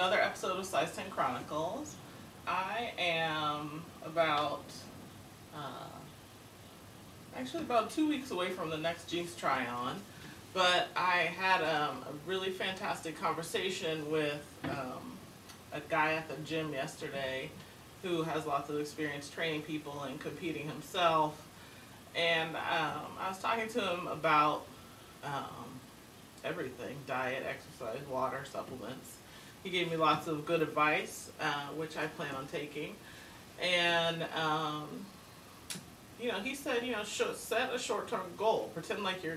another episode of Size 10 Chronicles. I am actually about 2 weeks away from the next Jinx try-on, but I had a really fantastic conversation with a guy at the gym yesterday who has lots of experience training people and competing himself, and I was talking to him about everything: diet, exercise, water, supplements. He gave me lots of good advice, which I plan on taking. And he said, set a short-term goal. Pretend like you're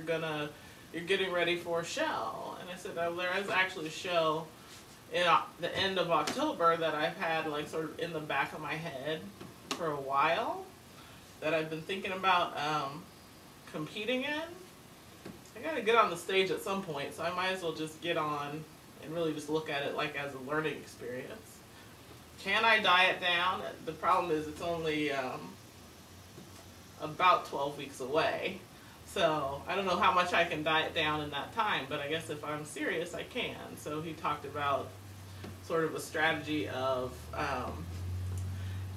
getting ready for a show. And I said, there is actually a show in the end of October that I've had like sort of in the back of my head for a while that I've been thinking about competing in. I gotta get on the stage at some point, so I might as well just get on and really just look at it like as a learning experience. Can I diet down? The problem is it's only about 12 weeks away, so I don't know how much I can diet down in that time, but I guess if I'm serious I can. So he talked about sort of a strategy of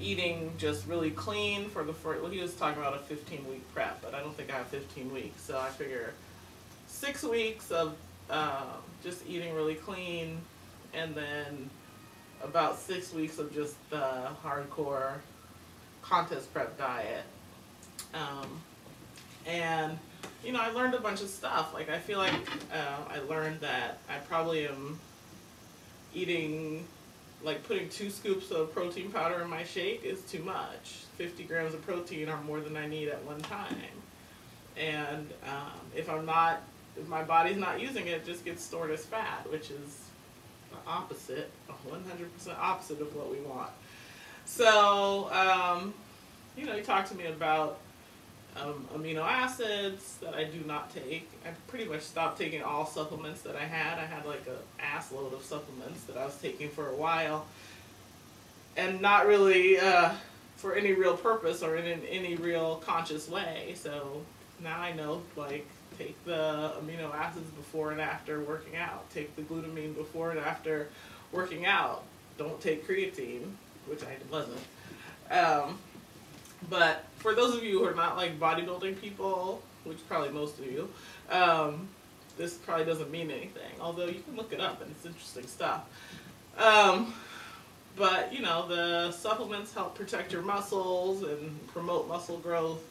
eating just really clean for the first, well, he was talking about a 15-week prep, but I don't think I have 15 weeks, so I figure 6 weeks of just eating really clean, and then about 6 weeks of just the hardcore contest prep diet. And I learned a bunch of stuff. Like, I feel like I learned that I probably am eating, like, putting 2 scoops of protein powder in my shake is too much. 50 grams of protein are more than I need at one time. And if my body's not using it, it just gets stored as fat, which is the opposite, 100% opposite of what we want. So, he talked to me about amino acids that I do not take. I pretty much stopped taking all supplements that I had. I had like an ass load of supplements that I was taking for a while, and not really for any real purpose or in any real conscious way. So now I know, like, take the amino acids before and after working out. Take the glutamine before and after working out. Don't take creatine, which I wasn't. But for those of you who are not like bodybuilding people, which probably most of you, this probably doesn't mean anything. Although you can look it up and it's interesting stuff. But the supplements help protect your muscles and promote muscle growth.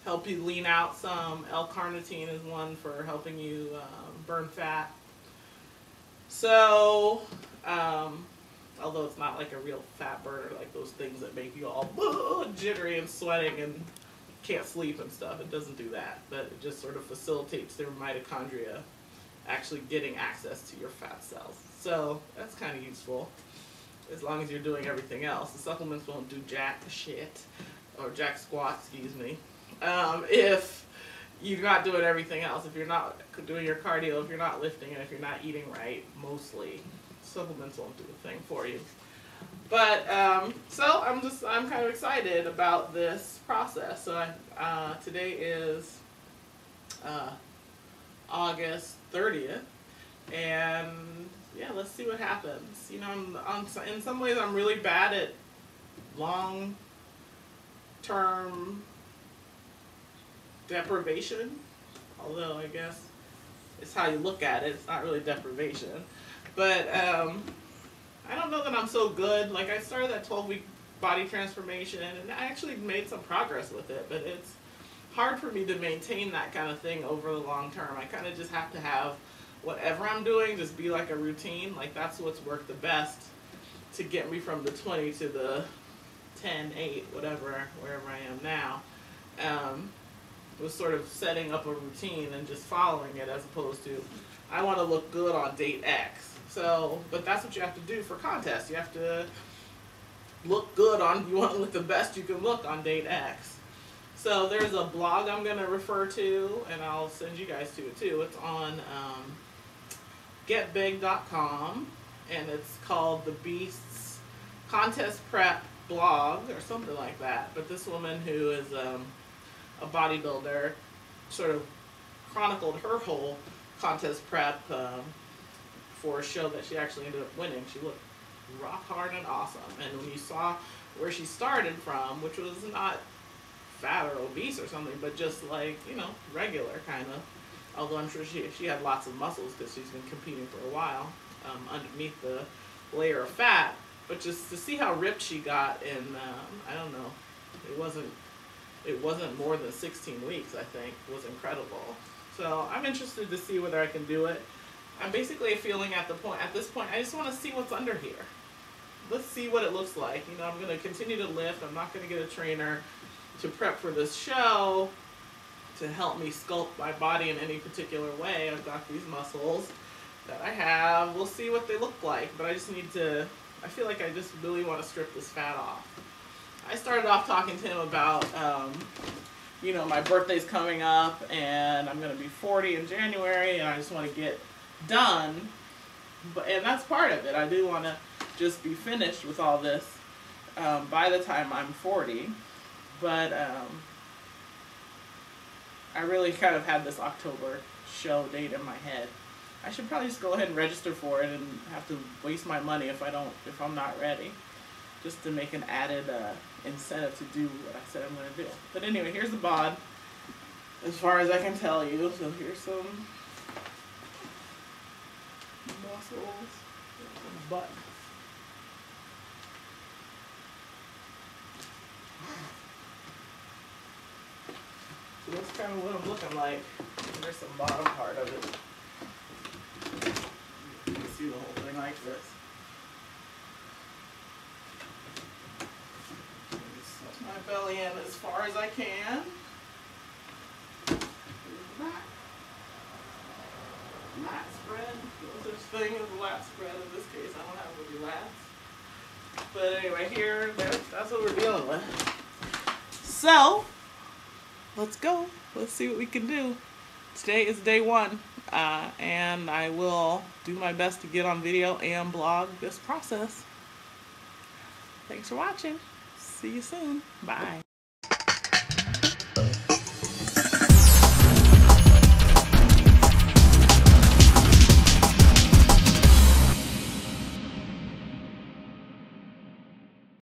Help you lean out some. L-carnitine is one for helping you burn fat. So, although it's not like a real fat burner, like those things that make you all jittery and sweating and can't sleep and stuff, it doesn't do that. But it just sort of facilitates their mitochondria actually getting access to your fat cells. So that's kind of useful, as long as you're doing everything else. The supplements won't do jack shit, or jack squat, excuse me, if you're not doing everything else. If you're not doing your cardio, if you're not lifting, and if you're not eating right, mostly, supplements won't do a thing for you. But so I'm kind of excited about this process. So today is August 30th, and yeah, let's see what happens. In some ways I'm really bad at long term deprivation, although I guess it's how you look at it. It's not really deprivation, but I don't know that I'm so good. Like, I started that 12-week body transformation, and I actually made some progress with it, but it's hard for me to maintain that kind of thing over the long term. I kind of just have to have whatever I'm doing just be like a routine. Like, that's what's worked the best to get me from the 20 to the 10, 8, whatever, wherever I am now. Was sort of setting up a routine and just following it, as opposed to, I want to look good on date X. So, but that's what you have to do for contests. You have to look good you want to look the best you can look on date X. So there's a blog I'm going to refer to, and I'll send you guys to it too. It's on getbig.com, and it's called The Beast's Contest Prep Blog, or something like that. But this woman who is a bodybuilder sort of chronicled her whole contest prep for a show that she actually ended up winning. She looked rock hard and awesome. And when you saw where she started from, which was not fat or obese or something, but just like, you know, regular kind of. Although I'm sure she had lots of muscles because she's been competing for a while underneath the layer of fat. But just to see how ripped she got in, I don't know, it wasn't more than 16 weeks, I think, was incredible. So I'm interested to see whether I can do it. I'm basically feeling at this point, I just want to see what's under here. Let's see what it looks like. You know, I'm going to continue to lift. I'm not going to get a trainer to prep for this show to help me sculpt my body in any particular way. I've got these muscles that I have. We'll see what they look like, but I just need to, I feel like I just really want to strip this fat off. I started off talking to him about, you know, my birthday's coming up and I'm going to be 40 in January and I just want to get done. And that's part of it. I do want to just be finished with all this by the time I'm 40. But I really kind of had this October show date in my head. I should probably just go ahead and register for it and have to waste my money if I'm not ready, just to make an added incentive to do what I said I'm going to do. But anyway, here's the bod, as far as I can tell you. So here's some muscles, some butt. So that's kind of what I'm looking like. There's some bottom part of it. You can see the whole thing like this. Set my belly in as far as I can. Lat spread. No such thing as a lat spread in this case. I don't have really lats. But anyway, here, that's what we're dealing with. So, let's go. Let's see what we can do. Today is day one, and I will do my best to get on video and blog this process. Thanks for watching. See you soon. Bye.